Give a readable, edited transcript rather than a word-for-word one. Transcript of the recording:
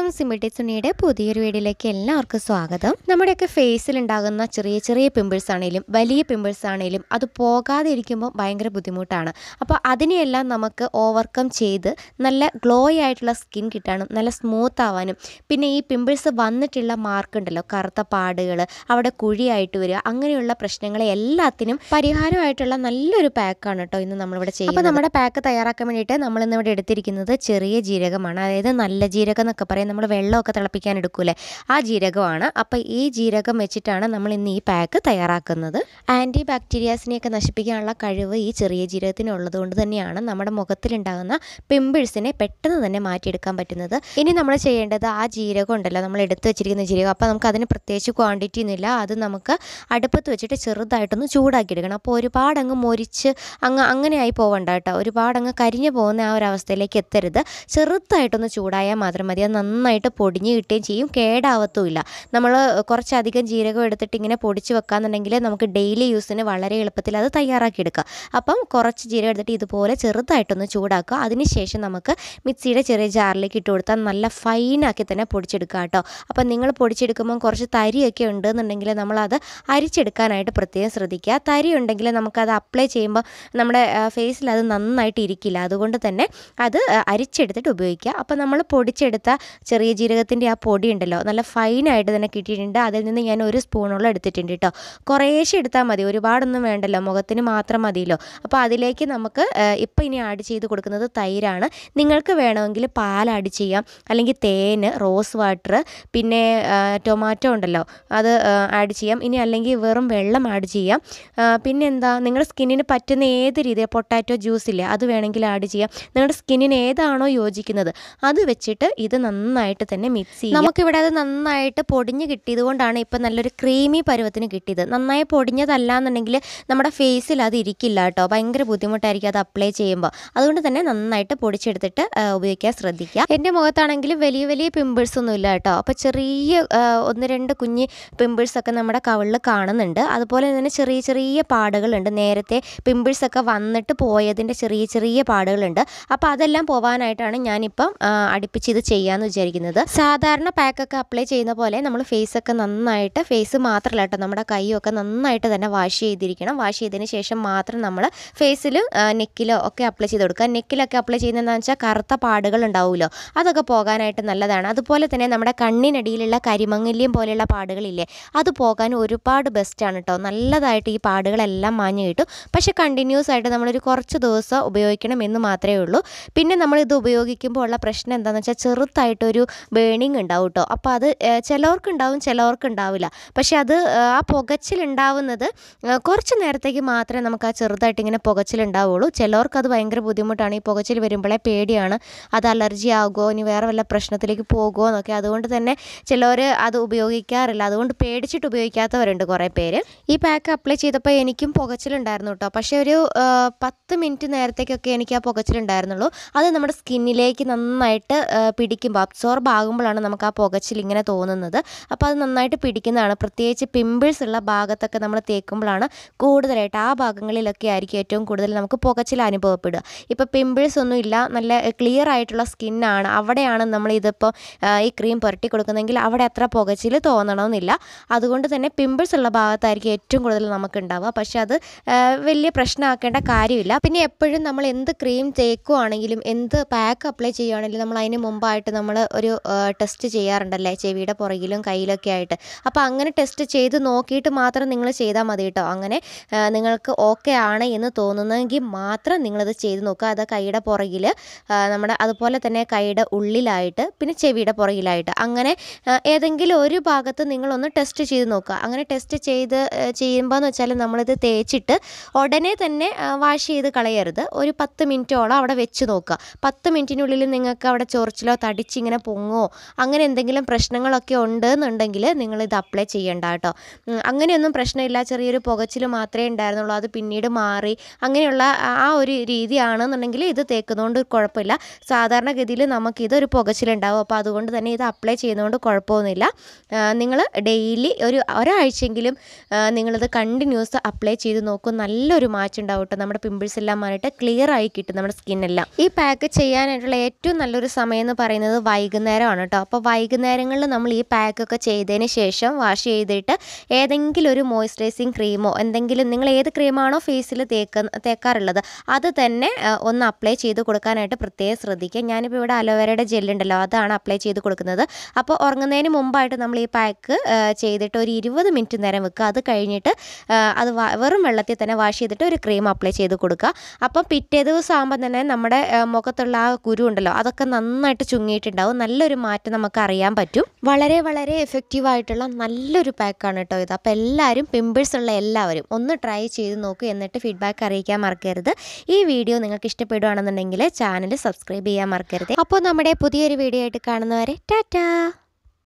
നമസ്കാരം, സിമ്പിൾ സുനിയുടെ പുതിയൊരു വീഡിയോയിലേക്ക് എല്ലാവർക്കും സ്വാഗതം. നമ്മുടെയൊക്കെ ഫേസിൽ ഉണ്ടാകുന്ന ചെറിയ ചെറിയ പിമ്പിൾസ് ആണെങ്കിലും വലിയ പിമ്പിൾസ് ആണെങ്കിലും അത് പോകാതെ ഇരിക്കുമ്പോൾ ഭയങ്കര ബുദ്ധിമുട്ടാണ്. അപ്പോൾ അതിനെയെല്ലാം നമുക്ക് ഓവർകം ചെയ്ത് നല്ല ഗ്ലോ ആയിട്ടുള്ള സ്കിൻ കിട്ടാനും നല്ല സ്മൂത്ത് ആവാനും പിന്നെ ഈ പിമ്പിൾസ് വന്നിട്ടുള്ള മാർക്ക് ഉണ്ടല്ലോ, കറുത്ത പാടുകൾ, അവിടെ കുഴിയായിട്ട് വരിക, അങ്ങനെയുള്ള പ്രശ്നങ്ങളെ എല്ലാത്തിനും പരിഹാരമായിട്ടുള്ള നല്ലൊരു പാക്കാണ് കേട്ടോ ഇന്ന് നമ്മളിവിടെ ചെയ്യുന്നത്. അപ്പോൾ നമ്മുടെ പാക്ക് തയ്യാറാക്കാൻ വേണ്ടിയിട്ട് നമ്മളിന്നിവിടെ എടുത്തിരിക്കുന്നത് ചെറിയ ജീരകമാണ്. അതായത് നല്ല ജീരകം എന്നൊക്കെ പറയും, നമ്മൾ വെള്ളമൊക്കെ തിളപ്പിക്കാൻ എടുക്കൂലേ, ആ ജീരകമാണ്. അപ്പോൾ ഈ ജീരകം വെച്ചിട്ടാണ് നമ്മൾ ഇന്ന് ഈ പാക്ക് തയ്യാറാക്കുന്നത്. ആൻറ്റി ബാക്ടീരിയാസിനെയൊക്കെ നശിപ്പിക്കാനുള്ള കഴിവ് ഈ ചെറിയ ജീരകത്തിനുള്ളത് കൊണ്ട് തന്നെയാണ് നമ്മുടെ മുഖത്തിലുണ്ടാകുന്ന പിമ്പിൾസിനെ പെട്ടെന്ന് തന്നെ മാറ്റിയെടുക്കാൻ പറ്റുന്നത്. ഇനി നമ്മൾ ചെയ്യേണ്ടത് ആ ജീരകം ഉണ്ടല്ലോ, നമ്മൾ എടുത്ത് വെച്ചിരിക്കുന്ന ജീരകം, അപ്പോൾ നമുക്ക് അതിന് പ്രത്യേകിച്ച് ക്വാണ്ടിറ്റി ഒന്നുമില്ല. അത് നമുക്ക് അടുപ്പത്ത് വെച്ചിട്ട് ചെറുതായിട്ടൊന്ന് ചൂടാക്കി എടുക്കണം. അപ്പോൾ ഒരുപാടങ്ങ് മൊരിച്ച് അങ്ങനെയായി പോകണ്ട കേട്ടോ, ഒരുപാടങ്ങ് കരിഞ്ഞു പോകുന്ന ആ ഒരു അവസ്ഥയിലേക്ക് എത്തരുത്. ചെറുതായിട്ടൊന്ന് ചൂടായാൽ മാത്രം മതി. അത് നന്നായിട്ട് പൊടിഞ്ഞ് കിട്ടുകയും ചെയ്യും, കേടാവത്തുമില്ല. നമ്മൾ കുറച്ചധികം ജീരകം എടുത്തിട്ട് ഇങ്ങനെ പൊടിച്ച് വെക്കാന്നുണ്ടെങ്കിൽ നമുക്ക് ഡെയിലി യൂസിന് വളരെ എളുപ്പത്തിൽ അത് തയ്യാറാക്കിയെടുക്കാം. അപ്പം കുറച്ച് ജീരകം എടുത്തിട്ട് ഇതുപോലെ ചെറുതായിട്ടൊന്ന് ചൂടാക്കുക. അതിനുശേഷം നമുക്ക് മിക്സിയുടെ ചെറിയ ജാറിലേക്ക് ഇട്ട് കൊടുത്താൽ നല്ല ഫൈനാക്കി തന്നെ പൊടിച്ചെടുക്കുക കേട്ടോ. അപ്പം നിങ്ങൾ പൊടിച്ചെടുക്കുമ്പം കുറച്ച് തരിയൊക്കെ ഉണ്ടെന്നുണ്ടെങ്കിൽ നമ്മളത് അരിച്ചെടുക്കാനായിട്ട് പ്രത്യേകം ശ്രദ്ധിക്കുക. തരി ഉണ്ടെങ്കിൽ നമുക്കത് അപ്ലൈ ചെയ്യുമ്പോൾ നമ്മുടെ ഫേസിൽ അത് നന്നായിട്ട് ഇരിക്കില്ല. അതുകൊണ്ട് തന്നെ അത് അരിച്ചെടുത്തിട്ട് ഉപയോഗിക്കുക. അപ്പോൾ നമ്മൾ പൊടിച്ചെടുത്ത ചെറിയ ജീരകത്തിൻ്റെ ആ പൊടി ഉണ്ടല്ലോ, നല്ല ഫൈനായിട്ട് തന്നെ കിട്ടിയിട്ടുണ്ട്. അതിൽ നിന്ന് ഞാൻ ഒരു സ്പൂണോളം എടുത്തിട്ടുണ്ട് കേട്ടോ. കുറേശ്ശെ എടുത്താൽ മതി, ഒരുപാടൊന്നും വേണ്ടല്ലോ, മുഖത്തിന് മാത്രം മതിയല്ലോ. അപ്പോൾ അതിലേക്ക് നമുക്ക് ഇപ്പോൾ ഇനി ആഡ് ചെയ്ത് കൊടുക്കുന്നത് തൈരാണ്. നിങ്ങൾക്ക് വേണമെങ്കിൽ പാൽ ആഡ് ചെയ്യാം, അല്ലെങ്കിൽ തേന്, റോസ് വാട്ടർ, പിന്നെ ടൊമാറ്റോ ഉണ്ടല്ലോ അത് ആഡ് ചെയ്യാം. ഇനി അല്ലെങ്കിൽ വെറും വെള്ളം ആഡ് ചെയ്യാം. പിന്നെ എന്താ, നിങ്ങളുടെ സ്കിന്നിന് പറ്റുന്ന ഏത് രീതിയിൽ പൊട്ടാറ്റോ ജ്യൂസ് ഇല്ലേ, അത് വേണമെങ്കിൽ ആഡ് ചെയ്യാം. നിങ്ങളുടെ സ്കിന്നിന് ഏതാണോ യോജിക്കുന്നത് അത് വെച്ചിട്ട് ഇത് നന്നായിട്ട് തന്നെ മിക്സ് ചെയ്യാം. നമുക്കിവിടെ അത് നന്നായിട്ട് പൊടിഞ്ഞ് കിട്ടിയത് കൊണ്ടാണ് ഇപ്പം നല്ലൊരു ക്രീമി പരുവത്തിന് കിട്ടിയത്. നന്നായി പൊടിഞ്ഞതല്ല എന്നുണ്ടെങ്കിൽ നമ്മുടെ ഫേസിൽ അത് ഇരിക്കില്ല കേട്ടോ, ഭയങ്കര ബുദ്ധിമുട്ടായിരിക്കും അത് അപ്ലൈ ചെയ്യുമ്പോൾ. അതുകൊണ്ട് തന്നെ നന്നായിട്ട് പൊടിച്ചെടുത്തിട്ട് ഉപയോഗിക്കാൻ ശ്രദ്ധിക്കുക. എൻ്റെ മുഖത്താണെങ്കിൽ വലിയ വലിയ പിമ്പിൾസ് ഒന്നും ഇല്ല കേട്ടോ. അപ്പോൾ ചെറിയ 1-2 കുഞ്ഞ് പിമ്പിൾസൊക്കെ നമ്മുടെ കവിളിൽ കാണുന്നുണ്ട്. അതുപോലെ തന്നെ ചെറിയ ചെറിയ പാടുകളുണ്ട്, നേരത്തെ പിമ്പിൾസൊക്കെ വന്നിട്ട് പോയതിൻ്റെ ചെറിയ ചെറിയ പാടുകളുണ്ട്. അപ്പോൾ അതെല്ലാം പോകാനായിട്ടാണ് ഞാനിപ്പം അടുപ്പിച്ച് ഇത് ചെയ്യാമെന്ന് വിചാരിക്കുന്നത്. സാധാരണ പാക്കൊക്കെ അപ്ലൈ ചെയ്യുന്ന പോലെ നമ്മൾ ഫേസൊക്കെ നന്നായിട്ട്, ഫേസ് മാത്രമല്ല കേട്ടോ, നമ്മുടെ കൈയൊക്കെ നന്നായിട്ട് തന്നെ വാഷ് ചെയ്തിരിക്കണം. വാഷ് ചെയ്തതിന് ശേഷം മാത്രം നമ്മൾ ഫേസിലും നെക്കിലോ ഒക്കെ അപ്ലൈ ചെയ്ത് കൊടുക്കുക. നെക്കിലൊക്കെ അപ്ലൈ ചെയ്യുന്നതെന്ന് വെച്ചാൽ കറുത്ത പാടുകൾ ഉണ്ടാവുമല്ലോ, അതൊക്കെ പോകാനായിട്ട് നല്ലതാണ്. അതുപോലെ തന്നെ നമ്മുടെ കണ്ണിനടിയിലുള്ള കരിമങ്ങല്യം പോലെയുള്ള പാടുകളില്ലേ, അത് പോകാൻ ഒരുപാട് ബെസ്റ്റാണ് കേട്ടോ. നല്ലതായിട്ട് ഈ പാടുകളെല്ലാം മാഞ്ഞു കിട്ടും. പക്ഷേ കണ്ടിന്യൂസ് ആയിട്ട് നമ്മളൊരു കുറച്ച് ദിവസം ഉപയോഗിക്കണം എന്ന് മാത്രമേ ഉള്ളൂ. പിന്നെ നമ്മളിത് ഉപയോഗിക്കുമ്പോൾ ഉള്ള പ്രശ്നം എന്താണെന്ന് വെച്ചാൽ ചെറുതായിട്ടൊരു ബേണിങ് ഉണ്ടാവും കേട്ടോ. അപ്പോൾ അത് ചിലവർക്കുണ്ടാവും, ചിലവർക്കുണ്ടാവില്ല. പക്ഷേ അത് ആ പുകച്ചിലുണ്ടാവുന്നത് കുറച്ച് നേരത്തേക്ക് മാത്രമേ നമുക്ക് ആ ചെറുതായിട്ട് ഇങ്ങനെ പുകച്ചിലുണ്ടാവുള്ളൂ. ചിലവർക്കത് ഭയങ്കര ബുദ്ധിമുട്ടാണ്. ഈ പുകച്ചിൽ വരുമ്പോഴേ പേടിയാണ്, അത് അലർജി ആകുമോ, ഇനി വേറെ വല്ല പ്രശ്നത്തിലേക്ക് പോകുമോ എന്നൊക്കെ. അതുകൊണ്ട് തന്നെ ചിലവർ അത് ഉപയോഗിക്കാറില്ല, അതുകൊണ്ട് പേടിച്ചിട്ട് ഉപയോഗിക്കാത്തവരുണ്ട് കുറേ പേര്. ഈ പാക്ക് അപ്ലൈ ചെയ്തപ്പോൾ എനിക്കും പുകച്ചിലുണ്ടായിരുന്നു കേട്ടോ. പക്ഷേ ഒരു 10 മിനിറ്റ് നേരത്തേക്കൊക്കെ എനിക്ക് ആ പുകച്ചിലുണ്ടായിരുന്നുള്ളൂ. അത് നമ്മുടെ സ്കിന്നിലേക്ക് നന്നായിട്ട് പിടിക്കുമ്പോൾ, അബ്സോർബ് ആകുമ്പോഴാണ് നമുക്ക് ആ പുകച്ചിൽ ഇങ്ങനെ തോന്നുന്നത്. അപ്പോൾ അത് നന്നായിട്ട് പിടിക്കുന്നതാണ്. പ്രത്യേകിച്ച് പിമ്പിൾസ് ഉള്ള ഭാഗത്തൊക്കെ നമ്മൾ തേക്കുമ്പോഴാണ് കൂടുതലായിട്ട്, ആ ഭാഗങ്ങളിലൊക്കെ ആയിരിക്കും ഏറ്റവും കൂടുതൽ നമുക്ക് പുകച്ചിൽ അനുഭവപ്പെടുക. ഇപ്പോൾ പിമ്പിൾസ് ഒന്നും ഇല്ല, നല്ല ക്ലിയർ ആയിട്ടുള്ള സ്കിന്നാണ്, അവിടെയാണ് നമ്മൾ ഇതിപ്പോൾ ഈ ക്രീം പുരട്ടി കൊടുക്കുന്നതെങ്കിൽ അവിടെ അത്ര പുകച്ചിൽ തോന്നണമെന്നില്ല. അതുകൊണ്ട് തന്നെ പിമ്പിൾസ് ഉള്ള ഭാഗത്തായിരിക്കും ഏറ്റവും കൂടുതൽ നമുക്ക് ഉണ്ടാവുക. പക്ഷേ അത് വലിയ പ്രശ്നമാക്കേണ്ട കാര്യമില്ല. പിന്നെ എപ്പോഴും നമ്മൾ എന്ത് ക്രീം തേക്കുവാണെങ്കിലും എന്ത് പാക്ക് അപ്ലൈ ചെയ്യുകയാണെങ്കിലും നമ്മൾ അതിന് മുമ്പായിട്ട് നമ്മൾ ഒരു ടെസ്റ്റ് ചെയ്യാറുണ്ടല്ലേ, ചെവിയുടെ പുറകിലും കയ്യിലൊക്കെ ആയിട്ട്. അപ്പോൾ അങ്ങനെ ടെസ്റ്റ് ചെയ്ത് നോക്കിയിട്ട് മാത്രം നിങ്ങൾ ചെയ്താൽ മതി കേട്ടോ. അങ്ങനെ നിങ്ങൾക്ക് ഓക്കെ ആണ് എന്ന് തോന്നുന്നെങ്കിൽ മാത്രം നിങ്ങളത് ചെയ്ത് നോക്കുക. അത് കൈയുടെ പുറകിൽ, നമ്മുടെ അതുപോലെ തന്നെ കൈയുടെ ഉള്ളിലായിട്ട്, പിന്നെ ചെവിയുടെ പുറകിലായിട്ട്, അങ്ങനെ ഏതെങ്കിലും ഒരു ഭാഗത്ത് നിങ്ങളൊന്ന് ടെസ്റ്റ് ചെയ്ത് നോക്കുക. അങ്ങനെ ടെസ്റ്റ് ചെയ്യുമ്പോൾ എന്ന് വെച്ചാൽ നമ്മളിത് തേച്ചിട്ട് ഉടനെ തന്നെ വാഷ് ചെയ്ത് കളയരുത്. ഒരു 10 മിനിറ്റോളം അവിടെ വെച്ച് നോക്കുക. 10 മിനിറ്റിനുള്ളിൽ നിങ്ങൾക്ക് അവിടെ ചൊറിച്ചിലോ തടിച്ചിങ്ങനെ പൊങ്ങോ അങ്ങനെ എന്തെങ്കിലും പ്രശ്നങ്ങളൊക്കെ ഉണ്ടെന്നുണ്ടെങ്കിൽ നിങ്ങളിത് അപ്ലൈ ചെയ്യണ്ട കേട്ടോ. അങ്ങനെയൊന്നും പ്രശ്നമില്ല, ചെറിയൊരു പുകച്ചിൽ മാത്രമേ ഉണ്ടായിരുന്നുള്ളൂ, അത് പിന്നീട് മാറി, അങ്ങനെയുള്ള ആ ഒരു രീതിയാണെന്നുണ്ടെങ്കിൽ ഇത് തേക്കുന്നതുകൊണ്ട് കുഴപ്പമില്ല. സാധാരണഗതിയിൽ നമുക്കിതൊരു പുകച്ചിലുണ്ടാവും. അപ്പോൾ അതുകൊണ്ട് തന്നെ ഇത് അപ്ലൈ ചെയ്യുന്നതുകൊണ്ട് കുഴപ്പമൊന്നുമില്ല. നിങ്ങൾ ഡെയിലി ഒരാഴ്ചയെങ്കിലും നിങ്ങളിത് കണ്ടിന്യൂസ് അപ്ലൈ ചെയ്ത് നോക്കും. നല്ലൊരു മാറ്റം ഉണ്ടാവും കേട്ടോ. നമ്മുടെ പിമ്പിൾസ് എല്ലാം മാറിയിട്ട് ക്ലിയർ ആയി കിട്ടും നമ്മുടെ സ്കിന്നെല്ലാം. ഈ പാക്ക് ചെയ്യാനായിട്ടുള്ള ഏറ്റവും നല്ലൊരു സമയം എന്ന് പറയുന്നത് വൈകുന്നേരമാണ് കേട്ടോ. അപ്പോൾ വൈകുന്നേരങ്ങളിൽ നമ്മൾ ഈ പാക്കൊക്കെ ചെയ്തതിന് ശേഷം വാഷ് ചെയ്തിട്ട് ഏതെങ്കിലും ഒരു മോയ്സ്ചറൈസിങ് ക്രീമോ എന്തെങ്കിലും നിങ്ങൾ ഏത് ക്രീമാണോ ഫേസിൽ തേക്കാറുള്ളത് അത് തന്നെ ഒന്ന് അപ്ലൈ ചെയ്ത് കൊടുക്കാനായിട്ട് പ്രത്യേകം ശ്രദ്ധിക്കുക. ഞാനിപ്പോൾ ഇവിടെ അലോവേരയുടെ ജെല്ലുണ്ടല്ലോ അതാണ് അപ്ലൈ ചെയ്ത് കൊടുക്കുന്നത്. അപ്പോൾ ഉറങ്ങുന്നതിന് മുമ്പായിട്ട് നമ്മൾ ഈ പാക്ക് ചെയ്തിട്ട് ഒരു 20 മിനിറ്റ് നേരം വെക്കുക. അത് കഴിഞ്ഞിട്ട് അത് വെറും വെള്ളത്തിൽ തന്നെ വാഷ് ചെയ്തിട്ട് ഒരു ക്രീം അപ്ലൈ ചെയ്ത് കൊടുക്കുക. അപ്പം പിറ്റേ ദിവസം ആകുമ്പോൾ തന്നെ നമ്മുടെ മുഖത്തുള്ള ആ കുരു ഉണ്ടല്ലോ അതൊക്കെ നന്നായിട്ട് ചുങ്ങിയിട്ടുണ്ടാവും. നല്ലൊരു മാറ്റം നമുക്ക് അറിയാൻ പറ്റും. വളരെ വളരെ എഫക്റ്റീവായിട്ടുള്ള നല്ലൊരു പാക്കാണ് കേട്ടോ ഇത്. അപ്പോൾ എല്ലാവരും പിമ്പിൾസ് ഉള്ള എല്ലാവരും ഒന്ന് ട്രൈ ചെയ്ത് നോക്കൂ. എന്നിട്ട് ഫീഡ്ബാക്ക് അറിയിക്കാൻ മറക്കരുത്. ഈ വീഡിയോ നിങ്ങൾക്ക് ഇഷ്ടപ്പെടുകയാണെന്നുണ്ടെങ്കിൽ ചാനൽ സബ്സ്ക്രൈബ് ചെയ്യാൻ മറക്കരുത്. അപ്പോൾ നമ്മുടെ പുതിയൊരു വീഡിയോ ആയിട്ട് കാണുന്നവരെ ടാറ്റാ.